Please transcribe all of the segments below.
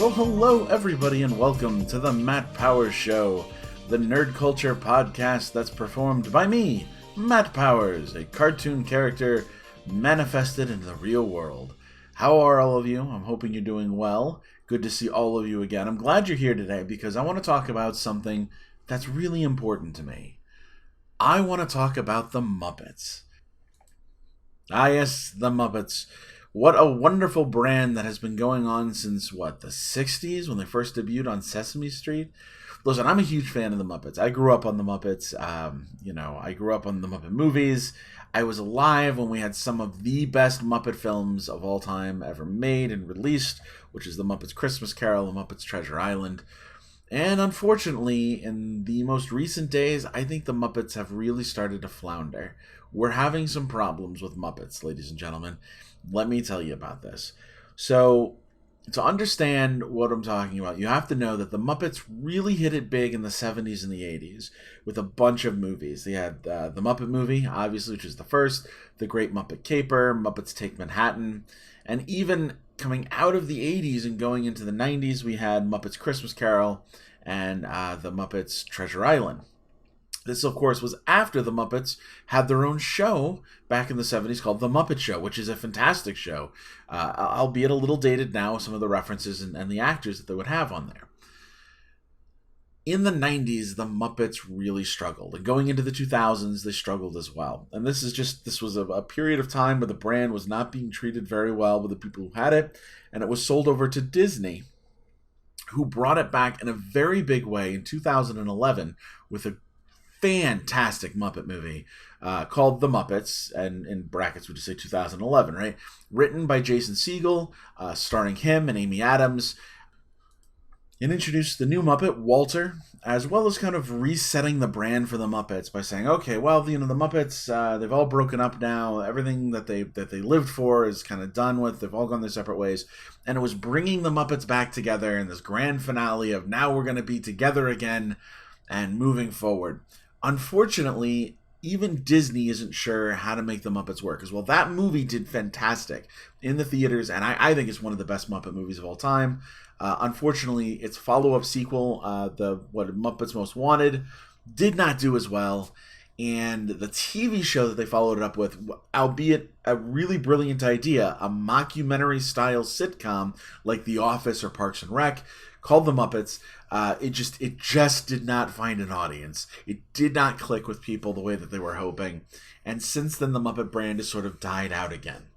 Well, hello everybody and welcome to the Matt Powers Show, the nerd culture podcast that's performed by me, Matt Powers, a cartoon character manifested in the real world. How are all of you? I'm hoping you're doing well. Good to see all of you again. I'm glad you're here today because I want to talk about something that's really important to me. I want to talk about the Muppets. Ah, yes, the Muppets. What a wonderful brand that has been going on since, the 60s when they first debuted on Sesame Street? Listen, I'm a huge fan of the Muppets. I grew up on the Muppets. I grew up on the Muppet movies. I was alive when we had some of the best Muppet films of all time ever made and released, which is The Muppets Christmas Carol, The Muppets Treasure Island. And unfortunately, in the most recent days, I think the Muppets have really started to flounder. We're having some problems with Muppets, ladies and gentlemen. Let me tell you about this. So, to understand what I'm talking about, you have to know that the Muppets really hit it big in the 70s and the 80s with a bunch of movies. They had the Muppet movie, obviously, which is the first, The Great Muppet Caper, Muppets Take Manhattan, and even coming out of the 80s and going into the 90s, we had Muppets Christmas Carol and the Muppets Treasure Island. This, of course, was after the Muppets had their own show back in the 70s called The Muppet Show, which is a fantastic show, albeit a little dated now, some of the references and the actors that they would have on there. In the 90s, the Muppets really struggled, and going into the 2000s, they struggled as well. And this was a period of time where the brand was not being treated very well with the people who had it, and it was sold over to Disney, who brought it back in a very big way in 2011 with a fantastic Muppet movie called The Muppets, and in brackets would just say 2011, right? Written by Jason Segel, starring him and Amy Adams, and introduced the new Muppet, Walter, as well as kind of resetting the brand for the Muppets by saying, okay, well, the Muppets, they've all broken up now. Everything that they lived for is kind of done with. They've all gone their separate ways. And it was bringing the Muppets back together in this grand finale of now we're going to be together again and moving forward. Unfortunately, even Disney isn't sure how to make the Muppets work. As well, that movie did fantastic in the theaters, and I think it's one of the best Muppet movies of all time. Unfortunately, its follow-up sequel, what Muppets Most Wanted, did not do as well. And the TV show that they followed it up with, albeit a really brilliant idea, a mockumentary-style sitcom like The Office or Parks and Rec, called The Muppets, it just did not find an audience. It did not click with people the way that they were hoping. And since then, the Muppet brand has sort of died out again.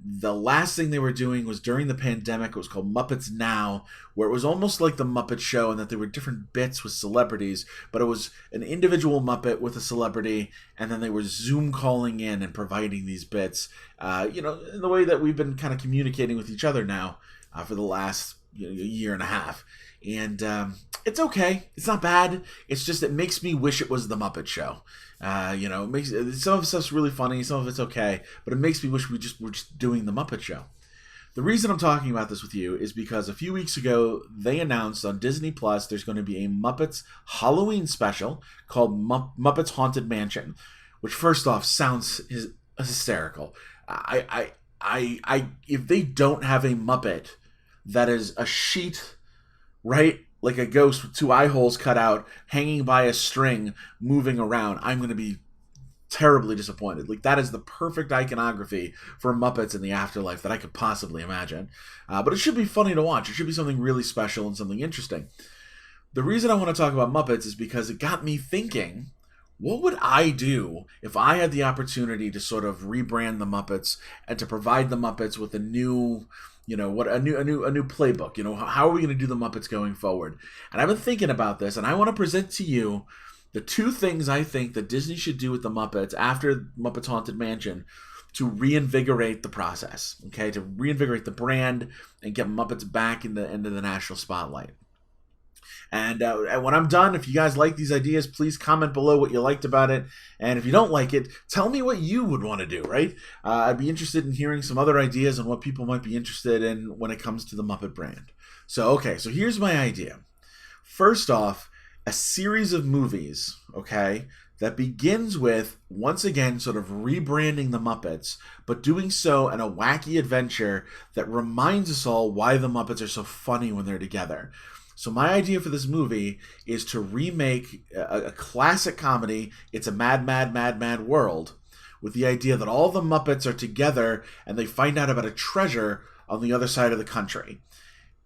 The last thing they were doing was during the pandemic. It was called Muppets Now, where it was almost like the Muppet Show in that there were different bits with celebrities, but it was an individual Muppet with a celebrity, and then they were Zoom calling in and providing these bits, in the way that we've been kind of communicating with each other now for the last year and a half. And it's okay. It's not bad. It's just it makes me wish it was the Muppet Show. It makes some of the stuff's really funny, some of it's okay, but it makes me wish we're just doing the Muppet Show. The reason I'm talking about this with you is because a few weeks ago they announced on Disney Plus there's going to be a Muppets Halloween special called Muppets Haunted Mansion, which first off sounds hysterical. I if they don't have a Muppet that is a sheet, right? Like a ghost with two eye holes cut out, hanging by a string, moving around, I'm going to be terribly disappointed. Like, that is the perfect iconography for Muppets in the afterlife that I could possibly imagine. But it should be funny to watch. It should be something really special and something interesting. The reason I want to talk about Muppets is because it got me thinking, what would I do if I had the opportunity to sort of rebrand the Muppets and to provide the Muppets with a new a new playbook? How are we going to do the Muppets going forward? And I've been thinking about this, and I want to present to you the two things I think that Disney should do with the Muppets after Muppets Haunted Mansion to reinvigorate the process, okay? To reinvigorate the brand and get Muppets back into the national spotlight. And when I'm done, if you guys like these ideas, please comment below what you liked about it. And if you don't like it, tell me what you would want to do, right? I'd be interested in hearing some other ideas on what people might be interested in when it comes to the Muppet brand. So here's my idea. First off, a series of movies, okay, that begins with, once again, sort of rebranding the Muppets, but doing so in a wacky adventure that reminds us all why the Muppets are so funny when they're together. So my idea for this movie is to remake a classic comedy, It's a Mad, Mad, Mad, Mad World, with the idea that all the Muppets are together and they find out about a treasure on the other side of the country.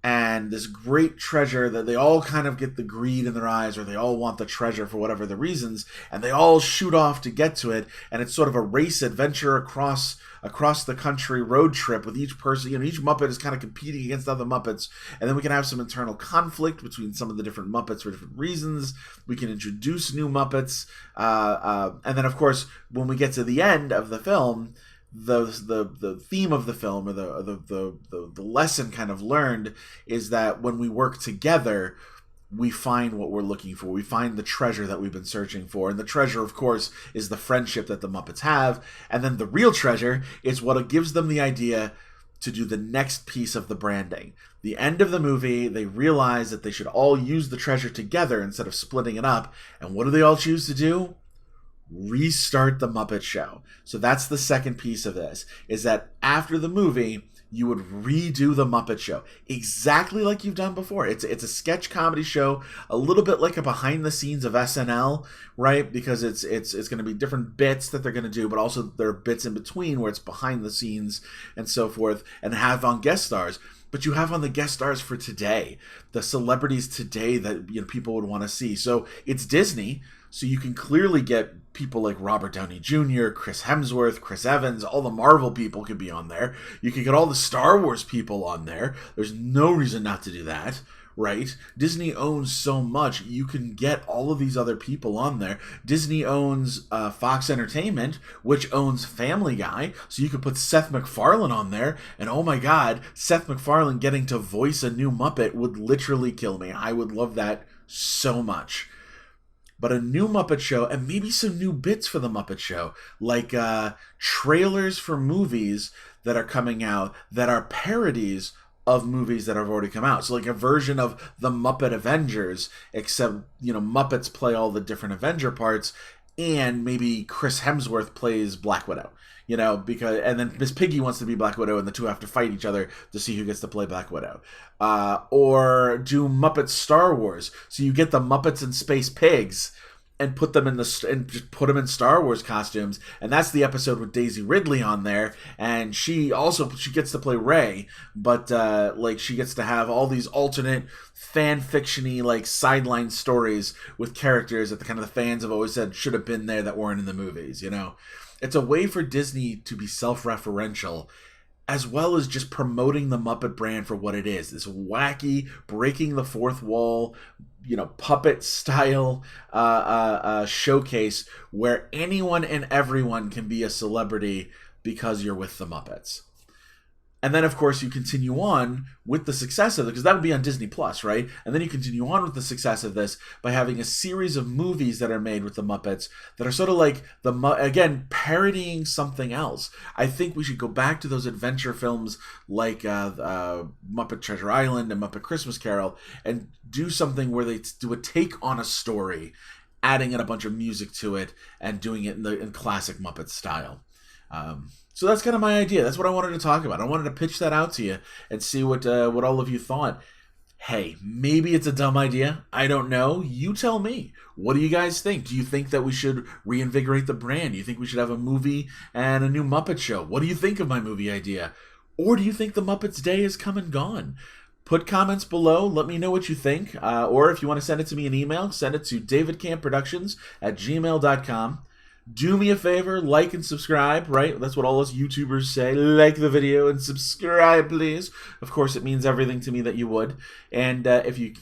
And this great treasure that they all kind of get the greed in their eyes, or they all want the treasure for whatever the reasons, and they all shoot off to get to it, and it's sort of a race adventure across the country road trip with each person. Each Muppet is kind of competing against other Muppets, and then we can have some internal conflict between some of the different Muppets for different reasons. We can introduce new Muppets, and then of course when we get to the end of the film, the theme of the film, or the lesson kind of learned, is that when we work together, we find what we're looking for. We find the treasure that we've been searching for. And the treasure, of course, is the friendship that the Muppets have. And then the real treasure is what gives them the idea to do the next piece of the branding. The end of the movie, they realize that they should all use the treasure together instead of splitting it up. And what do they all choose to do? Restart the Muppet Show. So that's the second piece of this, is that after the movie, you would redo the Muppet Show exactly like you've done before. It's a sketch comedy show, a little bit like a behind the scenes of SNL, right? Because it's going to be different bits that they're going to do, but also there are bits in between where it's behind the scenes and so forth, and have on guest stars. But you have on the guest stars for today, the celebrities today that people would want to see. So it's Disney, so you can clearly get people like Robert Downey Jr., Chris Hemsworth, Chris Evans, all the Marvel people could be on there. You could get all the Star Wars people on there. There's no reason not to do that, right? Disney owns so much. You can get all of these other people on there. Disney owns Fox Entertainment, which owns Family Guy, so you could put Seth MacFarlane on there, and oh my god, Seth MacFarlane getting to voice a new Muppet would literally kill me. I would love that so much. But a new Muppet Show, and maybe some new bits for the Muppet Show, like trailers for movies that are coming out that are parodies of movies that have already come out. So like a version of the Muppet Avengers, except, Muppets play all the different Avenger parts, and maybe Chris Hemsworth plays Black Widow. And then Miss Piggy wants to be Black Widow, and the two have to fight each other to see who gets to play Black Widow. Or do Muppets Star Wars, so you get the Muppets and Space Pigs, and put them in Star Wars costumes, and that's the episode with Daisy Ridley on there, and she gets to play Rey, but she gets to have all these alternate fan fiction-y sideline stories with characters that the fans have always said should have been there that weren't in the movies. It's a way for Disney to be self-referential, as well as just promoting the Muppet brand for what it is. This wacky, breaking the fourth wall, puppet style showcase where anyone and everyone can be a celebrity because you're with the Muppets. And then, of course, you continue on with the success of it, because that would be on Disney Plus, right? And then you continue on with the success of this by having a series of movies that are made with the Muppets that are sort of like, again, parodying something else. I think we should go back to those adventure films like Muppet Treasure Island and Muppet Christmas Carol and do something where they do a take on a story, adding in a bunch of music to it and doing it in classic Muppet style. So that's kind of my idea. That's what I wanted to talk about. I wanted to pitch that out to you and see what all of you thought. Hey, maybe it's a dumb idea. I don't know. You tell me. What do you guys think? Do you think that we should reinvigorate the brand? Do you think we should have a movie and a new Muppet Show? What do you think of my movie idea? Or do you think the Muppets day is come and gone? Put comments below. Let me know what you think. Or if you want to send it to me an email, send it to davidcampproductions@gmail.com. Do me a favor, like and subscribe, right? That's what all us YouTubers say. Like the video and subscribe, please. Of course, it means everything to me that you would. And if you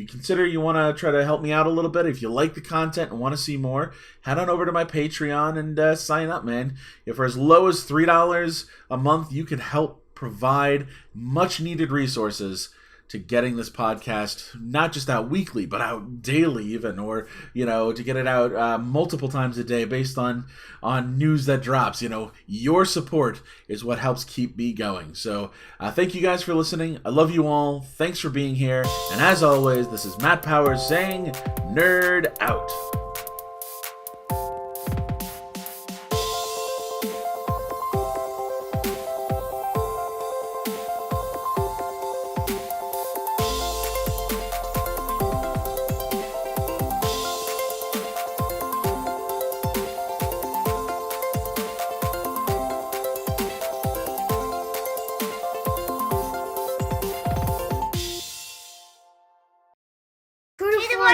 consider you want to try to help me out a little bit, if you like the content and want to see more, head on over to my Patreon and sign up, man. If for as low as $3 a month, you can help provide much-needed resources to getting this podcast not just out weekly, but out daily even, or, to get it out multiple times a day based on news that drops. Your support is what helps keep me going. So thank you guys for listening. I love you all. Thanks for being here. And as always, this is Matt Powers saying, Nerd out.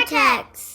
vortex!